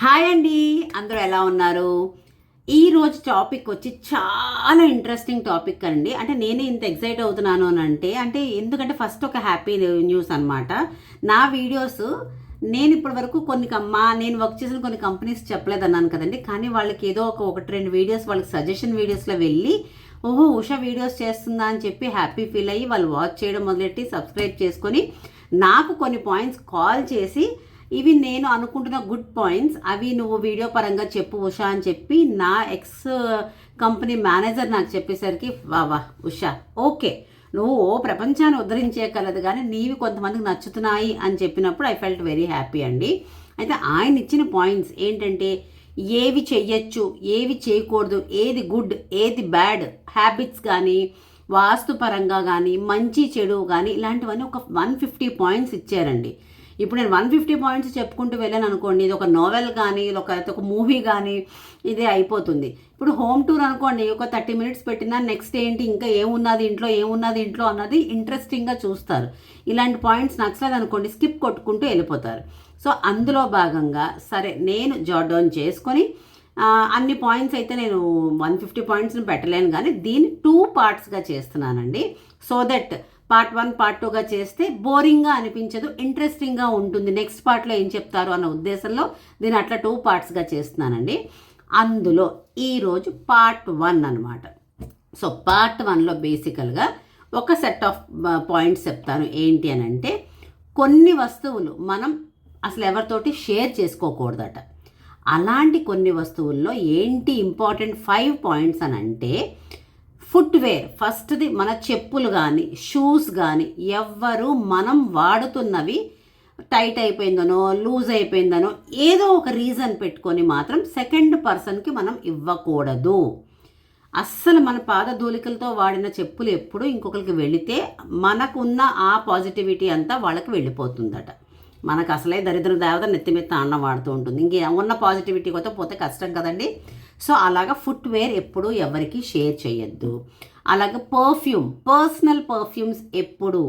Hi అండి, అందరూ ఎలా ఉన్నారు? ఈరోజు టాపిక్ వచ్చి చాలా ఇంట్రెస్టింగ్ టాపిక్ అండి. అంటే నేనే ఇంత ఎక్సైట్ అవుతున్నాను అని అంటే ఎందుకంటే ఫస్ట్ ఒక హ్యాపీ న్యూస్ అనమాట. నా వీడియోస్ నేను ఇప్పటి వరకు నేను వర్క్ చేసిన కొన్ని కంపెనీస్ చెప్పలేదన్నాను కదండి. కానీ వాళ్ళకి ఏదో ఒకటి రెండు వీడియోస్ వాళ్ళకి సజెషన్ వీడియోస్లో వెళ్ళి ఓహో ఉషా వీడియోస్ చేస్తుందా అని చెప్పి హ్యాపీ ఫీల్ అయ్యి వాళ్ళు వాచ్ చేయడం మొదలెట్టి సబ్స్క్రైబ్ చేసుకొని నాకు కొన్ని పాయింట్స్ కాల్ చేసి ఇవి నేను అనుకుంటున్న గుడ్ పాయింట్స్, అవి నువ్వు వీడియో పరంగా చెప్పు ఉషా అని చెప్పి నా ఎక్స్ కంపెనీ మేనేజర్ నాకు చెప్పేసరికి వా ఉషా ఓకే, నువ్వు ప్రపంచాన్ని ఉద్ధరించేయగలదు కానీ నీవి కొంతమందికి నచ్చుతున్నాయి అని చెప్పినప్పుడు ఐ ఫెల్ట్ వెరీ హ్యాపీ అండి. అయితే ఆయన ఇచ్చిన పాయింట్స్ ఏంటంటే ఏవి చెయ్యొచ్చు, ఏవి చేయకూడదు, ఏది గుడ్, ఏది బ్యాడ్ హ్యాబిట్స్ కానీ వాస్తుపరంగా కానీ మంచి చెడు కానీ ఇలాంటివన్నీ ఒక 150 పాయింట్స్ ఇచ్చారండి. ఇప్పుడు నేను 150 పాయింట్స్ చెప్పుకుంటూ వెళ్ళాను అనుకోండి, ఇది ఒక నోవెల్ కానీ ఒక మూవీ కానీ ఇదే అయిపోతుంది. ఇప్పుడు హోమ్ టూర్ అనుకోండి, ఒక 30 మినిట్స్ పెట్టినా నెక్స్ట్ ఏంటి ఇంకా ఏమున్నది ఇంట్లో అన్నది ఇంట్రెస్టింగ్గా చూస్తారు. ఇలాంటి పాయింట్స్ నచ్చలేదు అనుకోండి, స్కిప్ కొట్టుకుంటూ వెళ్ళిపోతారు. సో అందులో భాగంగా సరే నేను జాట్ డౌన్ చేసుకొని అన్ని పాయింట్స్ అయితే నేను 150 పాయింట్స్ని పెట్టలేను కానీ దీన్ని 2 పార్ట్స్గా చేస్తున్నానండి. సో దట్ పార్ట్ 1 పార్ట్ 2గా చేస్తే బోరింగ్గా అనిపించదు, ఇంట్రెస్టింగ్గా ఉంటుంది. నెక్స్ట్ పార్ట్లో ఏం చెప్తారు అన్న ఉద్దేశంలో దీన్ని అట్లా 2 పార్ట్స్గా చేస్తున్నానండి. అందులో ఈరోజు పార్ట్ 1 అనమాట. సో పార్ట్ 1లో బేసికల్గా ఒక సెట్ ఆఫ్ పాయింట్స్ చెప్తాను. ఏంటి అని అంటే కొన్ని వస్తువులు మనం అసలు ఎవరితోటి షేర్ చేసుకోకూడదట. అలాంటి కొన్ని వస్తువుల్లో ఏంటి ఇంపార్టెంట్ 5 పాయింట్స్ అని అంటే ఫుట్వేర్. ఫస్ట్ది మన చెప్పులు కానీ షూస్ కానీ ఎవ్వరు మనం వాడుతున్నవి టైట్ అయిపోయిందనో లూజ్ అయిపోయిందనో ఏదో ఒక రీజన్ పెట్టుకొని మాత్రం సెకండ్ పర్సన్కి మనం ఇవ్వకూడదు. అస్సలు మన పాదధూళికలతో వాడిన చెప్పులు ఎప్పుడు ఇంకొకరికి వెళితే మనకున్న ఆ పాజిటివిటీ అంతా వాళ్ళకి వెళ్ళిపోతుందట. మనకు అసలే దరిద్ర దేవత నెత్తిమెత్త అన్నం వాడుతూ ఉంటుంది, ఇంకే ఉన్న పాజిటివిటీ కొత్త పోతే కష్టం కదండి. సో అలాగా ఫుట్వేర్ ఎప్పుడు ఎవరికి షేర్ చేయొద్దు. అలాగే పర్సనల్ పర్ఫ్యూమ్స్ ఎప్పుడు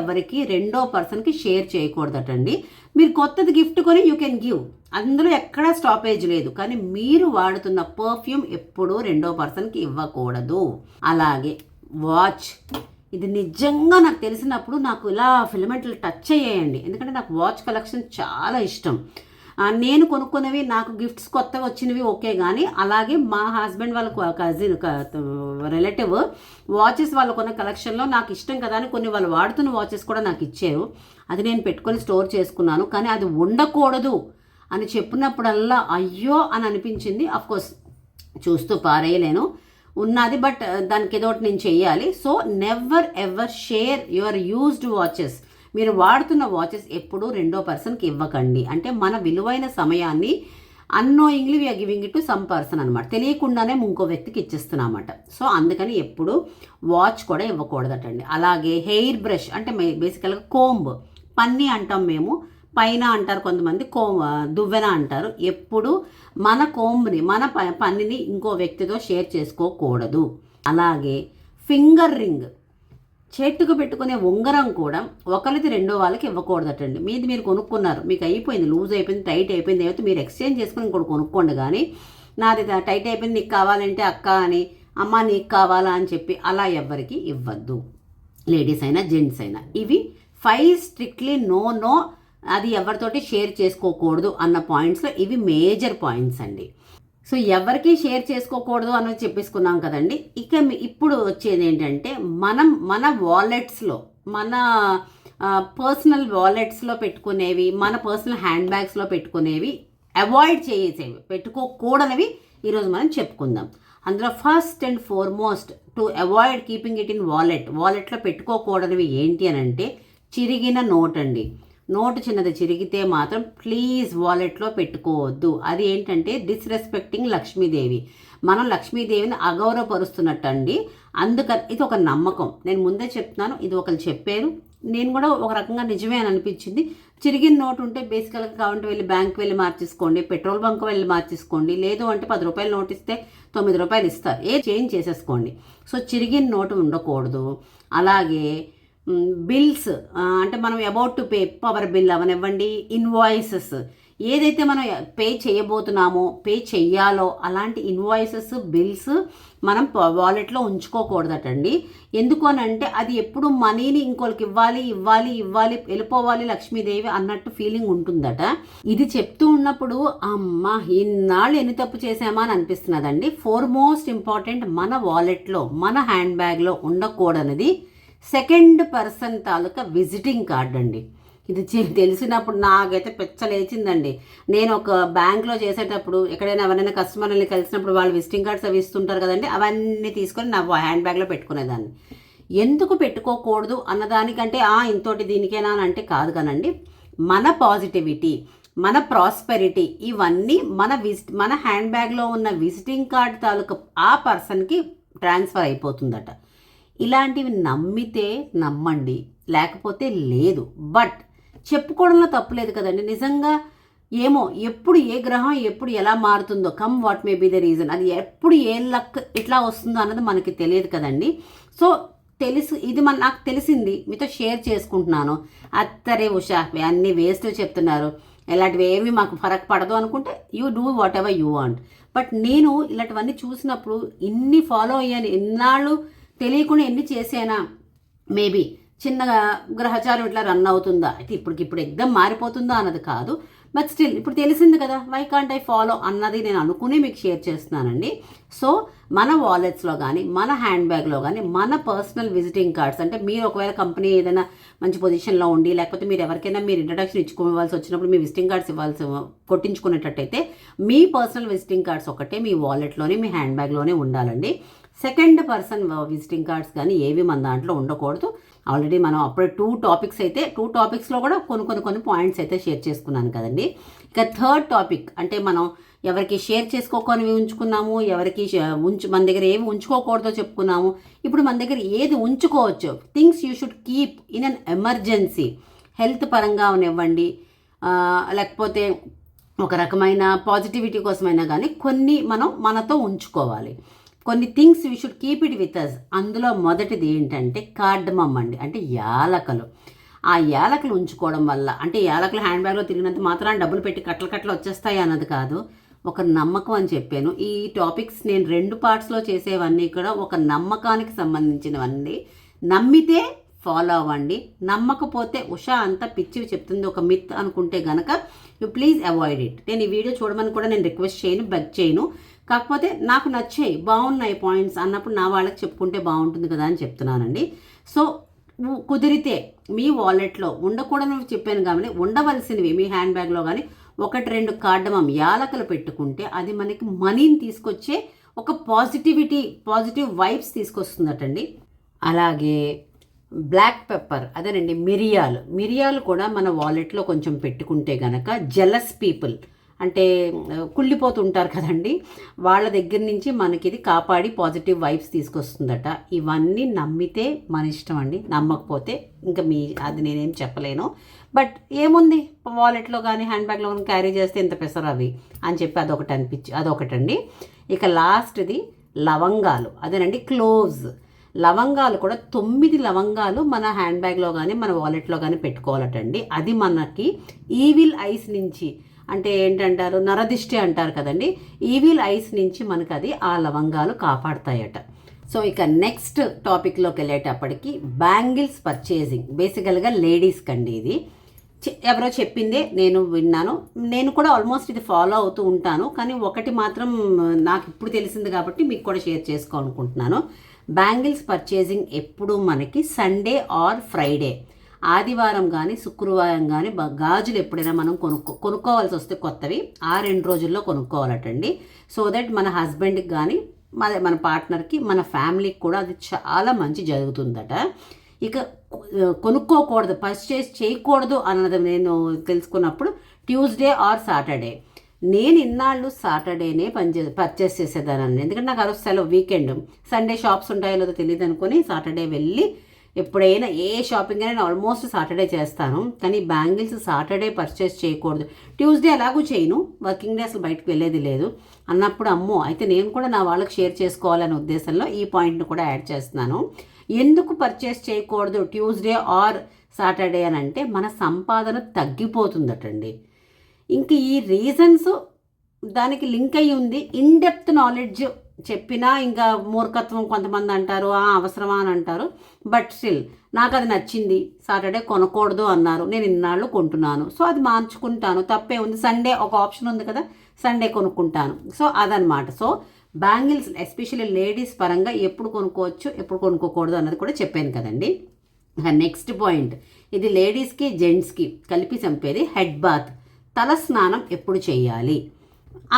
ఎవరికి రెండో పర్సన్కి షేర్ చేయకూడదటండి. మీరు కొత్తది గిఫ్ట్ కొని యూ కెన్ గివ్, అందులో ఎక్కడా స్టాపేజ్ లేదు. కానీ మీరు వాడుతున్న పర్ఫ్యూమ్ ఎప్పుడూ రెండో పర్సన్కి ఇవ్వకూడదు. అలాగే వాచ్, ఇది నిజంగా నాకు తెలిసినప్పుడు నాకు ఇలా ఫిలమెంట్లు టచ్ అయ్యాయండి. ఎందుకంటే నాకు వాచ్ కలెక్షన్ చాలా ఇష్టం. నేను కొనుక్కున్నవి నాకు గిఫ్ట్స్ కొత్తగా వచ్చినవి ఓకే, కానీ అలాగే మా హస్బెండ్ వాళ్ళ కజిన్ రిలేటివ్ వాచెస్ వాళ్ళు కొన్న కలెక్షన్లో నాకు ఇష్టం కదా అని కొన్ని వాళ్ళు వాడుతున్న వాచెస్ కూడా నాకు ఇచ్చారు. అది నేను పెట్టుకొని స్టోర్ చేసుకున్నాను. కానీ అది ఉండకూడదు అని చెప్పినప్పుడల్లా అయ్యో అని అనిపించింది. అఫ్కోర్స్ చూస్తూ పారేయలేను ఉన్నది, బట్ దానికి ఏదో ఒకటి నేను చెయ్యాలి. So never ever share your used watches. మీరు వాడుతున్న వాచెస్ ఎప్పుడూ రెండో పర్సన్కి ఇవ్వకండి. అంటే మన విలువైన సమయాన్ని annoyingly we're giving it to some person అనమాట. తెలియకుండానే ఇంకో వ్యక్తికి ఇచ్చేస్తున్నామట. సో అందుకని ఎప్పుడు వాచ్ కూడా ఇవ్వకూడదటండి. అలాగే హెయిర్ బ్రష్ అంటే బేసికల్గా కోంబ్, పన్ని అంటాం మేము, పైన అంటారు కొంతమంది, దువ్వెన అంటారు. ఎప్పుడు మన కోంబ్ని మన పన్నిని ఇంకో వ్యక్తితో షేర్ చేసుకోకూడదు. అలాగే ఫింగర్ రింగ్, చేట్టుకు పెట్టుకునే ఉంగరం కూడా ఒకరిది రెండో వాళ్ళకి ఇవ్వకూడదటండి. మీది మీరు కొనుక్కున్నారు, మీకు అయిపోయింది, లూజ్ అయిపోయింది, టైట్ అయిపోయింది, ఏమైతే మీరు ఎక్స్చేంజ్ చేసుకుని ఇంకోటి కొనుక్కోండి. కానీ నాది టైట్ అయిపోయింది నీకు కావాలంటే అక్క అని, అమ్మ నీకు కావాలా అని చెప్పి అలా ఎవ్వరికి ఇవ్వద్దు, లేడీస్ అయినా జెంట్స్ అయినా. ఇవి 5 స్ట్రిక్ట్లీ నో, అది ఎవరితోటి షేర్ చేసుకోకూడదు అన్న పాయింట్స్లో ఇవి మేజర్ పాయింట్స్ అండి. సో ఎవరికి షేర్ చేసుకోకూడదు అన్నది చెప్పేసుకున్నాం కదండి. ఇక ఇప్పుడు వచ్చేది ఏంటంటే మన వాలెట్స్లో, మన పర్సనల్ వాలెట్స్లో పెట్టుకునేవి, మన పర్సనల్ హ్యాండ్ బ్యాగ్స్లో పెట్టుకునేవి అవాయిడ్ చేసేవి, పెట్టుకోకూడనివి ఈరోజు మనం చెప్పుకుందాం. అందులో first and foremost to avoid keeping it in వాలెట్లో పెట్టుకోకూడనివి ఏంటి అని అంటే చిరిగిన నోట్ అండి. నోటు చిన్నది చిరిగితే మాత్రం ప్లీజ్ వాలెట్లో పెట్టుకోవద్దు. అది ఏంటంటే డిస్రెస్పెక్టింగ్ లక్ష్మీదేవి, మనం లక్ష్మీదేవిని అగౌరవపరుస్తున్నట్టు అండి. అందుకని ఇది ఒక నమ్మకం, నేను ముందే చెప్తున్నాను, ఇది ఒకరు చెప్పారు, నేను కూడా ఒక రకంగా నిజమే అని అనిపించింది. చిరిగిన నోటు ఉంటే బేసికల్గా కావాలంటే వెళ్ళి బ్యాంక్ వెళ్ళి మార్చేసుకోండి, పెట్రోల్ బంక్ వెళ్ళి మార్చేసుకోండి, లేదు అంటే 10 రూపాయలు నోటు ఇస్తే 9 రూపాయలు ఇస్తారు, చేంజ్ చేసేసుకోండి. సో చిరిగిన నోటు ఉండకూడదు. అలాగే బిల్స్ అంటే మనం about to pay power bill అవనివ్వండి, ఇన్వాయిసెస్, ఏదైతే మనం పే చేయబోతున్నామో పే చెయ్యాలో అలాంటి ఇన్వాయిసెస్ బిల్స్ మనం వాలెట్లో ఉంచుకోకూడదటండి. ఎందుకు అని అంటే అది ఎప్పుడు మనీని ఇంకోళ్ళకి ఇవ్వాలి ఇవ్వాలి ఇవ్వాలి వెళ్ళిపోవాలి లక్ష్మీదేవి అన్నట్టు ఫీలింగ్ ఉంటుందట. ఇది చెప్తూ ఉన్నప్పుడు అమ్మ ఇన్నాళ్ళు ఎన్ని తప్పు చేసామా అని అనిపిస్తున్నదండి. మోస్ట్ ఇంపార్టెంట్ మన వాలెట్లో మన హ్యాండ్ బ్యాగ్లో ఉండకూడనిది సెకండ్ పర్సన్ తాలూకా విజిటింగ్ కార్డ్ అండి. ఇది తెలిసినప్పుడు నాకైతే పెచ్చలేచిందండి. నేను ఒక బ్యాంక్లో చేసేటప్పుడు ఎక్కడైనా ఎవరైనా కస్టమర్ని కలిసినప్పుడు వాళ్ళు విజిటింగ్ కార్డ్స్ అవి ఇస్తుంటారు కదండి, అవన్నీ తీసుకొని నా హ్యాండ్ బ్యాగ్లో పెట్టుకునేదాన్ని. ఎందుకు పెట్టుకోకూడదు అన్నదానికంటే ఇంతోటి దీనికేనా అని అంటే కాదు కానండి, మన పాజిటివిటీ మన ప్రాస్పెరిటీ ఇవన్నీ మన హ్యాండ్ బ్యాగ్లో ఉన్న విజిటింగ్ కార్డ్ తాలూకా ఆ పర్సన్కి ట్రాన్స్ఫర్ అయిపోతుందట. ఇలాంటివి నమ్మితే నమ్మండి, లేకపోతే లేదు. బట్ చెప్పుకోవడంలో తప్పులేదు కదండి. నిజంగా ఏమో ఎప్పుడు ఏ గ్రహం ఎప్పుడు ఎలా మారుతుందో, come what may be the reason, అది ఎప్పుడు ఏ లక్ ఇట్లా వస్తుందో అన్నది మనకి తెలియదు కదండి. సో ఇది నాకు తెలిసింది మీతో షేర్ చేసుకుంటున్నాను. అత్తరే ఉషా అన్నీ వేస్ట్ చెప్తున్నారు, ఇలాంటివి ఏమి మాకు ఫరక్ పడదు అనుకుంటే you do what ever you want. But నేను ఇలాంటివన్నీ చూసినప్పుడు ఇన్ని ఫాలో అయ్యాను, ఎన్నాళ్ళు తెలియకుండా ఎన్ని చేసానా. మేబీ చిన్నగా గ్రహచారం ఇట్లా రన్ అవుతుందా, అయితే ఇప్పటికిప్పుడు ఎగ్దమ్ మారిపోతుందా అన్నది కాదు. బట్ స్టిల్ ఇప్పుడు తెలిసింది కదా, వై కాంట్ ఐ ఫాలో అన్నది నేను అనుకుని మీకు షేర్ చేస్తున్నానండి. సో మన వాలెట్స్లో కానీ మన హ్యాండ్ బ్యాగ్లో కానీ మన పర్సనల్ విజిటింగ్ కార్డ్స్, అంటే మీరు ఒకవేళ కంపెనీ ఏదైనా మంచి పొజిషన్లో ఉండి లేకపోతే మీరు ఎవరికైనా మీరు ఇంట్రడక్షన్ ఇచ్చుకోవాల్సి వచ్చినప్పుడు మీ విజిటింగ్ కార్డ్స్ కొట్టించుకునేటట్టయితే మీ పర్సనల్ విజిటింగ్ కార్డ్స్ ఒకటే మీ వాలెట్లోనే మీ హ్యాండ్ బ్యాగ్లోనే ఉండాలండి. సెకండ్ పర్సన్ విజిటింగ్ కార్డ్స్ కానీ ఏవి మన దాంట్లో ఉండకూడదు. ఆల్రెడీ మనం అప్పుడే 2 టాపిక్స్లో కూడా కొన్ని పాయింట్స్ అయితే షేర్ చేసుకున్నాను కదండి. ఇక థర్డ్ టాపిక్ అంటే మనం ఎవరికి షేర్ చేసుకోకనివి ఉంచుకున్నాము, ఎవరికి మన దగ్గర ఏవి ఉంచుకోకూడదో చెప్పుకున్నాము. ఇప్పుడు మన దగ్గర ఏది ఉంచుకోవచ్చు, things you should keep in an emergency, health పరంగా ఇవ్వండి, లేకపోతే ఒక రకమైన పాజిటివిటీ కోసమైనా కానీ కొన్ని మనం మనతో ఉంచుకోవాలి. కొన్ని things we should keep it with us. అందులో మొదటిది ఏంటంటే కార్డమమ్ అండి, అంటే యాలకలు. ఆ యాలకులు ఉంచుకోవడం వల్ల, అంటే యాలకులు హ్యాండ్ బ్యాగ్లో తిరిగినంత మాత్రాన్ని డబ్బులు పెట్టి కట్టలు వచ్చేస్తాయి అన్నది కాదు, ఒక నమ్మకం అని చెప్పాను. ఈ టాపిక్స్ నేను 2 పార్ట్స్లో చేసేవన్నీ కూడా ఒక నమ్మకానికి సంబంధించినవన్నీ. నమ్మితే ఫాలో అవ్వండి, నమ్మకపోతే ఉషా అంతా పిచ్చివి చెప్తుంది ఒక మిత్ అనుకుంటే గనక యూ ప్లీజ్ అవాయిడ్ ఇట్. నేను ఈ వీడియో చూడమని కూడా నేను రిక్వెస్ట్ చేయను, బెగ్ చేయను. కాకపోతే నాకు నచ్చాయి, బాగున్నాయి పాయింట్స్ అన్నప్పుడు నా వాళ్ళకి చెప్పుకుంటే బాగుంటుంది కదా అని చెప్తున్నానండి. సో కుదిరితే మీ వాలెట్లో ఉండకూడదని చెప్పాను కాబట్టి ఉండవలసినవి మీ హ్యాండ్ బ్యాగ్లో కానీ 1-2 కార్డమమ్ యాలకలు పెట్టుకుంటే అది మనకి మనీని తీసుకొచ్చే ఒక పాజిటివ్ వైబ్స్ తీసుకొస్తుందటండి. అలాగే బ్లాక్ పెప్పర్, అదేనండి మిరియాలు కూడా మన వాలెట్లో కొంచెం పెట్టుకుంటే గనక జెలస్ పీపుల్, అంటే కుళ్ళిపోతుంటారు కదండి, వాళ్ళ దగ్గర నుంచి మనకి ఇది కాపాడి పాజిటివ్ వైబ్స్ తీసుకొస్తుందట. ఇవన్నీ నమ్మితే మన ఇష్టం అండి, నమ్మకపోతే ఇంకా అది నేనేం చెప్పలేను. బట్ ఏముంది, వాలెట్లో కానీ హ్యాండ్ బ్యాగ్లో కానీ క్యారీ చేస్తే ఇంత పెసరు అవి అని చెప్పి అదొకటండి. ఇక లాస్ట్ది లవంగాలు, అదేనండి క్లోవ్స్. లవంగాలు కూడా 9 లవంగాలు మన హ్యాండ్ బ్యాగ్లో కానీ మన వాలెట్లో కానీ పెట్టుకోవాలటండి. అది మనకి ఈవిల్ ఐస్ నుంచి, అంటే ఏంటంటారు, నరదిష్టి అంటారు కదండి, ఈవిల్ ఐస్ నుంచి మనకు అది ఆ లవంగాలు కాపాడుతాయట. సో ఇక నెక్స్ట్ టాపిక్లోకి వెళ్ళేటప్పటికి బ్యాంగిల్స్ పర్చేసింగ్, బేసికల్గా లేడీస్కి అండి. ఇది ఎవరో చెప్పిందే నేను విన్నాను, నేను కూడా ఆల్మోస్ట్ ఇది ఫాలో అవుతూ ఉంటాను. కానీ ఒకటి మాత్రం నాకు ఇప్పుడు తెలిసింది కాబట్టి మీకు కూడా షేర్ చేసుకోవాలనుకుంటున్నాను. బ్యాంగిల్స్ పర్చేసింగ్ ఎప్పుడు మనకి సండే ఆర్ ఫ్రైడే, ఆదివారం కానీ శుక్రవారం కానీ గాజులు ఎప్పుడైనా మనం కొనుక్కోవాల్సి వస్తే కొత్తవి 2 రోజుల్లో కొనుక్కోవాలటండి. సో దట్ మన హస్బెండ్కి కానీ మన పార్ట్నర్కి మన ఫ్యామిలీకి కూడా అది చాలా మంచి జరుగుతుందట. ఇక కొనుక్కోకూడదు, పర్చేస్ చేయకూడదు అన్నది నేను తెలుసుకున్నప్పుడు ట్యూస్డే ఆర్ సాటర్డే. నేను ఇన్నాళ్ళు సాటర్డేనే పర్చేస్ చేసేదానండి, ఎందుకంటే నాకు అసలు సెలవు, వీకెండ్. సండే షాప్స్ ఉంటాయో లేదో తెలియదు అనుకుని సాటర్డే వెళ్ళి ఎప్పుడైనా ఏ షాపింగ్ అయినా ఆల్మోస్ట్ సాటర్డే చేస్తాను. కానీ బ్యాంగిల్స్ సాటర్డే పర్చేస్ చేయకూడదు, ట్యూస్డే ఎలాగూ చేయను, వర్కింగ్ డే అసలు బయటకు వెళ్ళేది లేదు అన్నప్పుడు అమ్మో అయితే నేను కూడా నా వాళ్ళకి షేర్ చేసుకోవాలనే ఉద్దేశంలో ఈ పాయింట్ని కూడా యాడ్ చేస్తున్నాను. ఎందుకు పర్చేస్ చేయకూడదు ట్యూస్డే ఆర్ సాటర్డే అని అంటే మన సంపాదన తగ్గిపోతుందటండి. ఇంక ఈ రీజన్స్ దానికి లింక్ అయ్యి ఉంది. ఇన్డెప్త్ నాలెడ్జ్ చెప్పినా ఇంకా మూర్ఖత్వం కొంతమంది అంటారు, అవసరమా అని అంటారు. బట్ స్టిల్ నాకు అది నచ్చింది. సాటర్డే కొనకూడదు అన్నారు, నేను ఇన్నాళ్ళు కొంటున్నాను. సో అది మార్చుకుంటాను, తప్పే ఉంది. సండే ఒక ఆప్షన్ ఉంది కదా, సండే కొనుక్కుంటాను. సో అదనమాట. సో బ్యాంగిల్స్ ఎస్పెషల్లీ లేడీస్ పరంగా ఎప్పుడు కొనుక్కోవచ్చు, ఎప్పుడు కొనుక్కోకూడదు అన్నది కూడా చెప్పాను కదండి. నెక్స్ట్ పాయింట్, ఇది లేడీస్కి జెంట్స్కి కలిపి చంపేది. హెడ్ బాత్, తల స్నానం ఎప్పుడు చేయాలి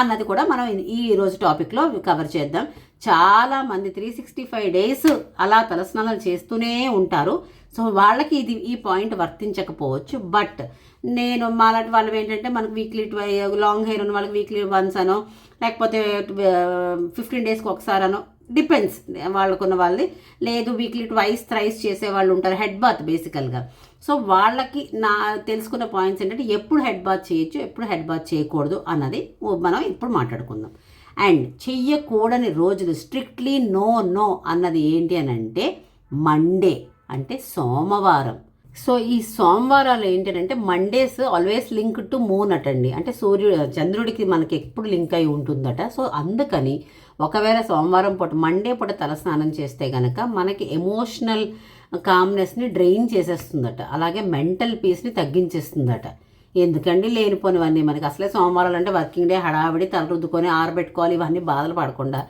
అన్నది కూడా మనం ఈ రోజు టాపిక్లో కవర్ చేద్దాం. చాలామంది 365 days అలా తలస్నానాలు చేస్తూనే ఉంటారు. సో వాళ్ళకి ఈ పాయింట్ వర్తించకపోవచ్చు. బట్ నేను మాలాంటి వాళ్ళు ఏంటంటే, మనకు వీక్లీ లాంగ్ హెయిర్ ఉన్న వాళ్ళకి వీక్లీ వన్స్ అనో, లేకపోతే 15 daysకి ఒకసారి అనో, డిపెండ్స్ వాళ్ళకున్న వాళ్ళది. లేదు వీక్లీ థ్రైస్ చేసే వాళ్ళు ఉంటారు, హెడ్ బాత్ బేసికల్గా. సో వాళ్ళకి నా తెలుసుకున్న పాయింట్స్ ఏంటంటే, ఎప్పుడు హెడ్ బాత్ చేయొచ్చు, ఎప్పుడు హెడ్ బాత్ చేయకూడదు అన్నది మనం ఇప్పుడు మాట్లాడుకుందాం. అండ్ చెయ్యకూడని రోజులు, స్ట్రిక్ట్లీ నో అన్నది ఏంటి అని అంటే, మండే అంటే సోమవారం. సో ఈ సోమవారాలు ఏంటంటే, Mondays always link to moon అటండి. అంటే చంద్రుడికి మనకి ఎప్పుడు లింక్ అయి ఉంటుందట. సో అందుకని ఒకవేళ సోమవారం పూట, మండే పూట తలస్నానం చేస్తే కనుక మనకి ఎమోషనల్ కామ్నెస్ని డ్రైన్ చేసేస్తుందట, అలాగే మెంటల్ పీస్ని తగ్గించేస్తుందట. ఎందుకండి లేనిపోనివన్నీ, మనకి అసలే సోమవారాలు అంటే వర్కింగ్ డే, హడావిడి, తల రుద్దుకొని ఆరబెట్టుకోవాలి, ఇవన్నీ బాధలు పడకుండా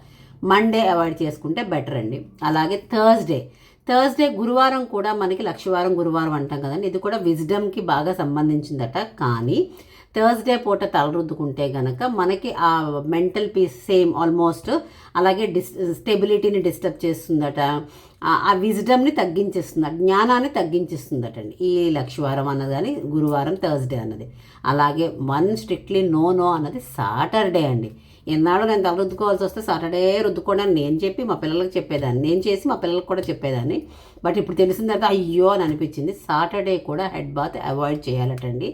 మండే అవాయిడ్ చేసుకుంటే బెటర్ అండి. అలాగే థర్స్డే గురువారం కూడా మనకి లక్షవారం గురువారం అంటాం కదండి, ఇది కూడా విజ్డమ్కి బాగా సంబంధించిందట. కానీ థర్స్డే పూట తలరుద్దుకుంటే కనుక మనకి ఆ మెంటల్ పీస్ సేమ్ ఆల్మోస్ట్, అలాగే స్టెబిలిటీని డిస్టర్బ్ చేస్తుందట, ఆ విజ్డమ్ని తగ్గించేస్తుందట, జ్ఞానాన్ని తగ్గించేస్తుందటండి ఈ లక్షవారం అన్నది కానీ గురువారం థర్స్డే అన్నది. అలాగే స్ట్రిక్ట్లీ నో అన్నది సాటర్డే అండి. ఎన్నాళ్ళు నేను తల రుద్దుకోవాల్సి వస్తే సాటర్డే రుద్దుకోండి అని నేను చెప్పి మా పిల్లలకు చెప్పేదాన్ని, నేను చేసి మా పిల్లలకు కూడా చెప్పేదాన్ని. బట్ ఇప్పుడు తెలిసిన తర్వాత అయ్యో అని అనిపించింది. సాటర్డే కూడా హెడ్ బాత్ అవాయిడ్ చేయాలటండి.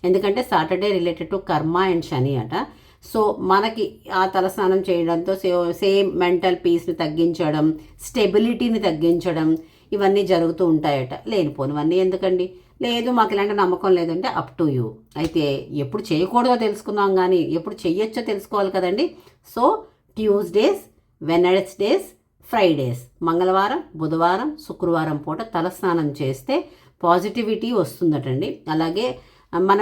ఎందుకంటే Saturday related to karma and Shani అట. సో మనకి ఆ తలస్నానం చేయడంతో సేమ్ మెంటల్ పీస్ని తగ్గించడం, స్టెబిలిటీని తగ్గించడం, ఇవన్నీ జరుగుతూ ఉంటాయట. లేనిపోనివన్నీ ఎందుకండి, లేదు మాకు ఇలాంటి నమ్మకం లేదంటే అప్ టు యూ. అయితే ఎప్పుడు చేయకూడదో తెలుసుకుందాం, కానీ ఎప్పుడు చెయ్యొచ్చో తెలుసుకోవాలి కదండి. సో ట్యూస్డేస్, వెనస్డేస్, ఫ్రైడేస్, మంగళవారం, బుధవారం, శుక్రవారం పూట తలస్నానం చేస్తే పాజిటివిటీ వస్తుందటండి. అలాగే మన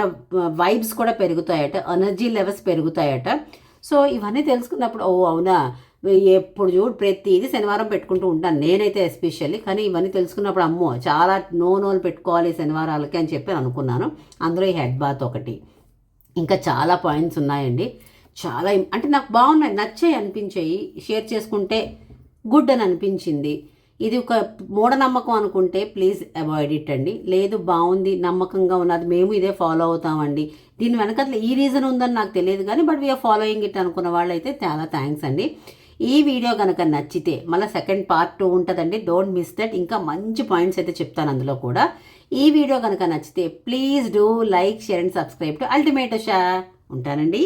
వైబ్స్ కూడా పెరుగుతాయట, ఎనర్జీ లెవెల్స్ పెరుగుతాయట. సో ఇవన్నీ తెలుసుకున్నప్పుడు అవునా, ఎప్పుడు చూడు ప్రతిదీ శనివారం పెట్టుకుంటూ ఉంటాను నేనైతే ఎస్పెషల్లీ. కానీ ఇవన్నీ తెలుసుకున్నప్పుడు అమ్మో చాలా నోలు పెట్టుకోవాలి శనివారాలకి అని చెప్పి అనుకున్నాను. అందులో ఈ హెడ్ బాత్ ఒకటి. ఇంకా చాలా పాయింట్స్ ఉన్నాయండి, చాలా అంటే నాకు బాగున్నాయి, నచ్చాయి, అనిపించాయి, షేర్ చేసుకుంటే గుడ్ అని అనిపించింది. ఇది ఒక మూఢనమ్మకం అనుకుంటే ప్లీజ్ అవాయిడ్ ఇట్ అండి. లేదు బాగుంది, నమ్మకంగా ఉన్నది, మేము ఇదే ఫాలో అవుతామండి, దీని వెనకాల ఈ రీజన్ ఉందని నాకు తెలియదు కానీ బట్ వీఆర్ ఫాలోయింగ్ ఇట్ అనుకున్న వాళ్ళైతే చాలా థ్యాంక్స్ అండి. ఈ వీడియో కనుక నచ్చితే మళ్ళీ సెకండ్ పార్ట్ 2 ఉంటుందండి, డోంట్ మిస్ దట్. ఇంకా మంచి పాయింట్స్ అయితే చెప్తాను అందులో కూడా. ఈ వీడియో కనుక నచ్చితే please do like, share and subscribe to ultimate Usha. ఉంటానండి.